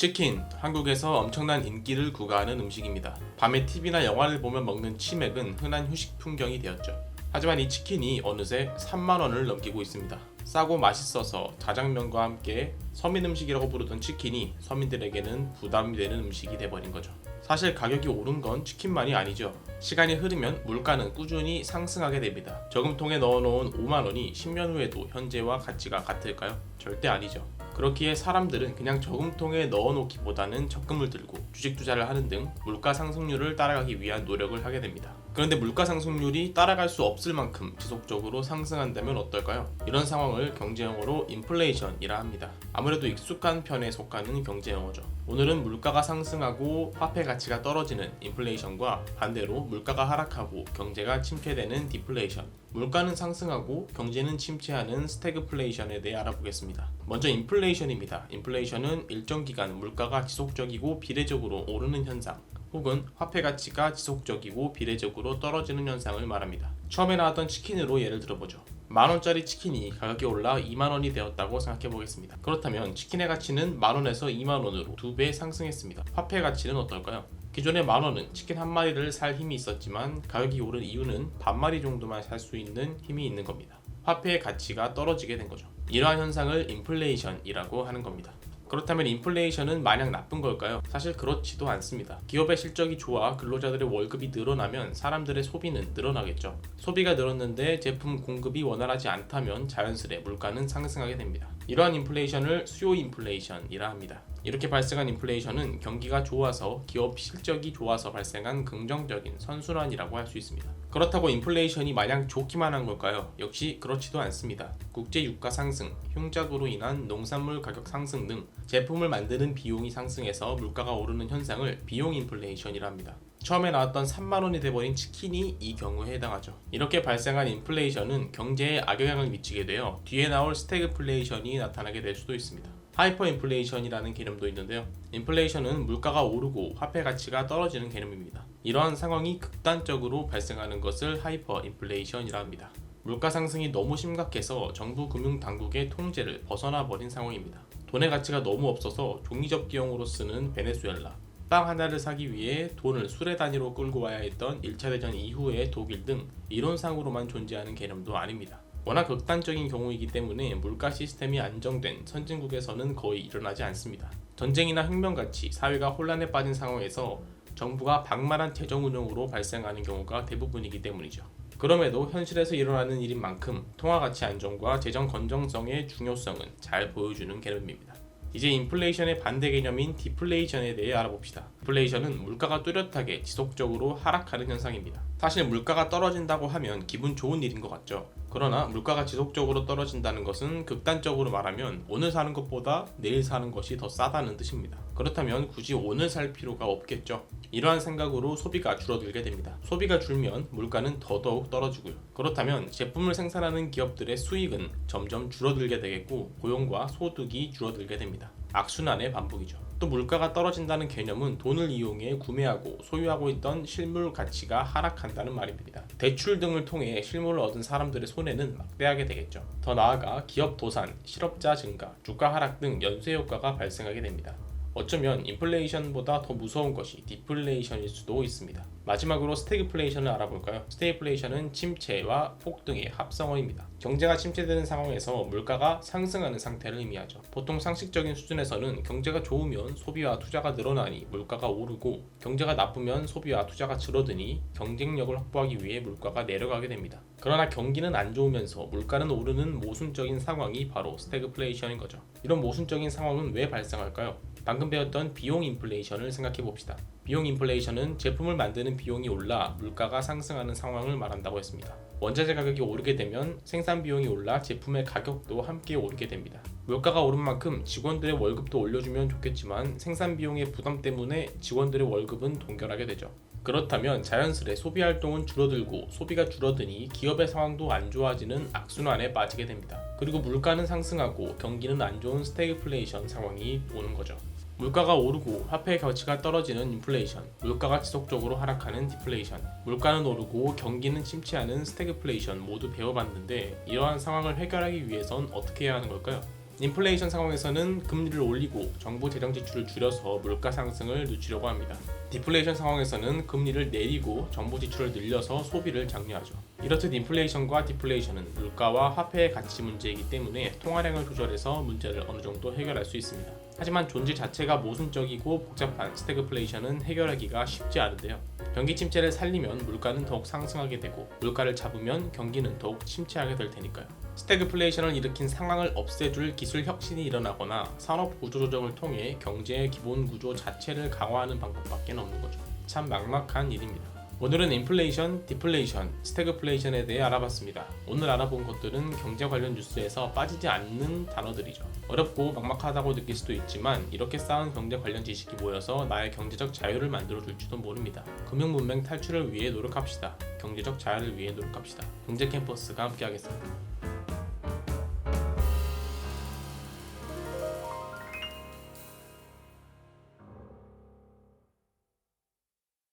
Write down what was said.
치킨, 한국에서 엄청난 인기를 구가하는 음식입니다. 밤에 TV나 영화를 보며 먹는 치맥은 흔한 휴식 풍경이 되었죠. 하지만 이 치킨이 어느새 3만원을 넘기고 있습니다. 싸고 맛있어서 자장면과 함께 서민 음식이라고 부르던 치킨이 서민들에게는 부담이 되는 음식이 돼버린 거죠. 사실 가격이 오른 건 치킨만이 아니죠. 시간이 흐르면 물가는 꾸준히 상승하게 됩니다. 저금통에 넣어놓은 5만원이 10년 후에도 현재와 가치가 같을까요? 절대 아니죠. 그렇기에 사람들은 그냥 저금통에 넣어놓기보다는 적금을 들고 주식 투자를 하는 등 물가 상승률을 따라가기 위한 노력을 하게 됩니다. 그런데 물가 상승률이 따라갈 수 없을 만큼 지속적으로 상승한다면 어떨까요? 이런 상황을 경제용어로 인플레이션이라 합니다. 아무래도 익숙한 편에 속하는 경제용어죠. 오늘은 물가가 상승하고 화폐 가치가 떨어지는 인플레이션과 반대로 물가가 하락하고 경제가 침체되는 디플레이션, 물가는 상승하고 경제는 침체하는 스태그플레이션에 대해 알아보겠습니다. 먼저 인플레이션입니다. 인플레이션은 일정 기간 물가가 지속적이고 비례적으로 오르는 현상, 혹은 화폐 가치가 지속적이고 비례적으로 떨어지는 현상을 말합니다. 처음에 나왔던 치킨으로 예를 들어보죠. 만원짜리 치킨이 가격이 올라 2만원이 되었다고 생각해보겠습니다. 그렇다면 치킨의 가치는 만원에서 2만원으로 2배 상승했습니다. 화폐 가치는 어떨까요? 기존의 만원은 치킨 한 마리를 살 힘이 있었지만 가격이 오른 이유는 반마리 정도만 살 수 있는 힘이 있는 겁니다. 화폐의 가치가 떨어지게 된 거죠. 이러한 현상을 인플레이션이라고 하는 겁니다. 그렇다면 인플레이션은 마냥 나쁜 걸까요? 사실 그렇지도 않습니다. 기업의 실적이 좋아 근로자들의 월급이 늘어나면 사람들의 소비는 늘어나겠죠. 소비가 늘었는데 제품 공급이 원활하지 않다면 자연스레 물가는 상승하게 됩니다. 이러한 인플레이션을 수요 인플레이션이라 합니다. 이렇게 발생한 인플레이션은 경기가 좋아서 기업 실적이 좋아서 발생한 긍정적인 선순환이라고 할 수 있습니다. 그렇다고 인플레이션이 마냥 좋기만 한 걸까요? 역시 그렇지도 않습니다. 국제 유가 상승, 흉작으로 인한 농산물 가격 상승 등 제품을 만드는 비용이 상승해서 물가가 오르는 현상을 비용 인플레이션이라 합니다. 처음에 나왔던 3만원이 돼버린 치킨이 이 경우에 해당하죠. 이렇게 발생한 인플레이션은 경제에 악영향을 미치게 되어 뒤에 나올 스태그플레이션이 나타나게 될 수도 있습니다. 하이퍼 인플레이션이라는 개념도 있는데요. 인플레이션은 물가가 오르고 화폐 가치가 떨어지는 개념입니다. 이러한 상황이 극단적으로 발생하는 것을 하이퍼 인플레이션이라 합니다. 물가 상승이 너무 심각해서 정부 금융 당국의 통제를 벗어나 버린 상황입니다. 돈의 가치가 너무 없어서 종이접기용으로 쓰는 베네수엘라, 빵 하나를 사기 위해 돈을 수레 단위로 끌고 와야 했던 1차 대전 이후의 독일 등 이론상으로만 존재하는 개념도 아닙니다. 워낙 극단적인 경우이기 때문에 물가 시스템이 안정된 선진국에서는 거의 일어나지 않습니다. 전쟁이나 혁명같이 사회가 혼란에 빠진 상황에서 정부가 방만한 재정 운용으로 발생하는 경우가 대부분이기 때문이죠. 그럼에도 현실에서 일어나는 일인 만큼 통화가치 안정과 재정 건전성의 중요성은 잘 보여주는 개념입니다. 이제 인플레이션의 반대 개념인 디플레이션에 대해 알아봅시다. 디플레이션은 물가가 뚜렷하게 지속적으로 하락하는 현상입니다. 사실 물가가 떨어진다고 하면 기분 좋은 일인 것 같죠. 그러나 물가가 지속적으로 떨어진다는 것은 극단적으로 말하면 오늘 사는 것보다 내일 사는 것이 더 싸다는 뜻입니다. 그렇다면 굳이 오늘 살 필요가 없겠죠. 이러한 생각으로 소비가 줄어들게 됩니다. 소비가 줄면 물가는 더더욱 떨어지고요. 그렇다면 제품을 생산하는 기업들의 수익은 점점 줄어들게 되겠고 고용과 소득이 줄어들게 됩니다. 악순환의 반복이죠. 또 물가가 떨어진다는 개념은 돈을 이용해 구매하고 소유하고 있던 실물 가치가 하락한다는 말입니다. 대출 등을 통해 실물을 얻은 사람들의 손해는 막대하게 되겠죠. 더 나아가 기업 도산, 실업자 증가, 주가 하락 등 연쇄 효과가 발생하게 됩니다. 어쩌면 인플레이션보다 더 무서운 것이 디플레이션일 수도 있습니다. 마지막으로 스태그플레이션을 알아볼까요? 스태그플레이션은 침체와 폭등의 합성어입니다. 경제가 침체되는 상황에서 물가가 상승하는 상태를 의미하죠. 보통 상식적인 수준에서는 경제가 좋으면 소비와 투자가 늘어나니 물가가 오르고 경제가 나쁘면 소비와 투자가 줄어드니 경쟁력을 확보하기 위해 물가가 내려가게 됩니다. 그러나 경기는 안 좋으면서 물가는 오르는 모순적인 상황이 바로 스태그플레이션인 거죠. 이런 모순적인 상황은 왜 발생할까요? 방금 배웠던 비용 인플레이션을 생각해 봅시다. 비용 인플레이션은 제품을 만드는 비용이 올라 물가가 상승하는 상황을 말한다고 했습니다. 원자재 가격이 오르게 되면 생산 비용이 올라 제품의 가격도 함께 오르게 됩니다. 물가가 오른 만큼 직원들의 월급도 올려주면 좋겠지만 생산 비용의 부담 때문에 직원들의 월급은 동결하게 되죠. 그렇다면 자연스레 소비 활동은 줄어들고 소비가 줄어드니 기업의 상황도 안 좋아지는 악순환에 빠지게 됩니다. 그리고 물가는 상승하고 경기는 안 좋은 스태그플레이션 상황이 오는 거죠. 물가가 오르고 화폐의 가치가 떨어지는 인플레이션, 물가가 지속적으로 하락하는 디플레이션, 물가는 오르고 경기는 침체하는 스태그플레이션 모두 배워봤는데 이러한 상황을 해결하기 위해선 어떻게 해야 하는 걸까요? 인플레이션 상황에서는 금리를 올리고 정부 재정 지출을 줄여서 물가 상승을 늦추려고 합니다. 디플레이션 상황에서는 금리를 내리고 정부 지출을 늘려서 소비를 장려하죠. 이렇듯 인플레이션과 디플레이션은 물가와 화폐의 가치 문제이기 때문에 통화량을 조절해서 문제를 어느 정도 해결할 수 있습니다. 하지만 존재 자체가 모순적이고 복잡한 스태그플레이션은 해결하기가 쉽지 않은데요. 경기 침체를 살리면 물가는 더욱 상승하게 되고 물가를 잡으면 경기는 더욱 침체하게 될 테니까요. 스태그플레이션을 일으킨 상황을 없애줄 기술 혁신이 일어나거나 산업 구조 조정을 통해 경제의 기본 구조 자체를 강화하는 방법밖에 없는 거죠. 참 막막한 일입니다. 오늘은 인플레이션, 디플레이션, 스태그플레이션에 대해 알아봤습니다. 오늘 알아본 것들은 경제 관련 뉴스에서 빠지지 않는 단어들이죠. 어렵고 막막하다고 느낄 수도 있지만 이렇게 쌓은 경제 관련 지식이 모여서 나의 경제적 자유를 만들어 줄지도 모릅니다. 금융 문맹 탈출을 위해 노력합시다. 경제적 자유를 위해 노력합시다. 경제 캠퍼스가 함께하겠습니다.